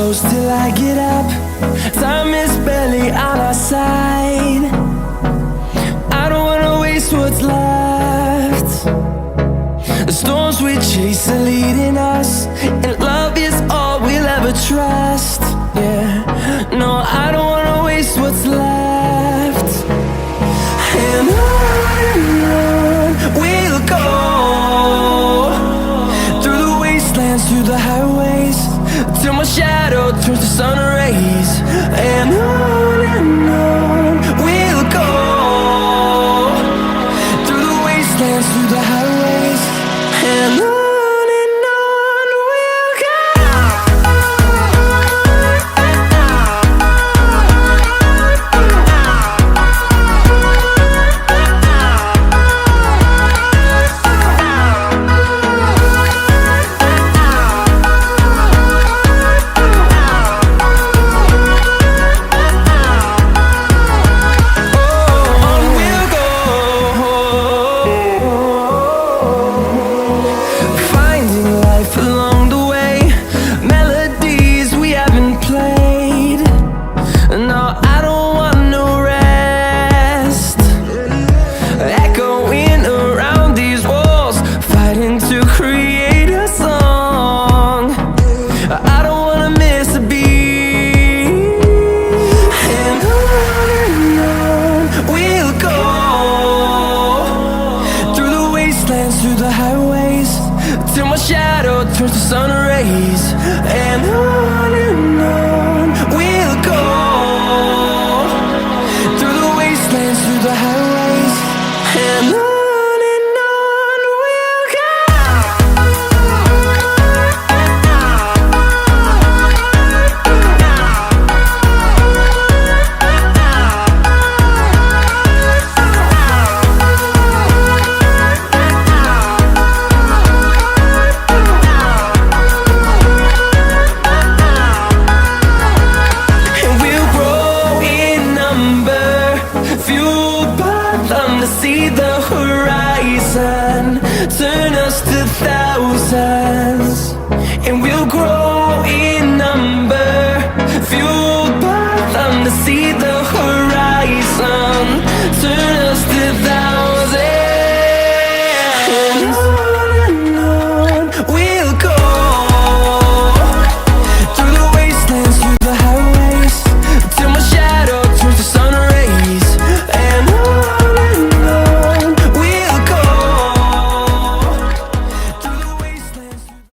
close till I get up. Time is barely on our side. I don't wanna waste what's left. The storms we chase are leading us, and love is all we'll ever trust. Yeah, no, I don't wanna waste what's left. And on we'll go, through the wastelands, through the highways, till my shadow turns to sun rays. And on we'll go, through the wastelands, through the highways, and on we'll go. Through the highways, till my shadow turns to sun rays. And on we'll go, through the wastelands, through the highways, and on we'll go. See the horizon turn us to thousands, and we'll grow in number, fueled by them to see the horizon.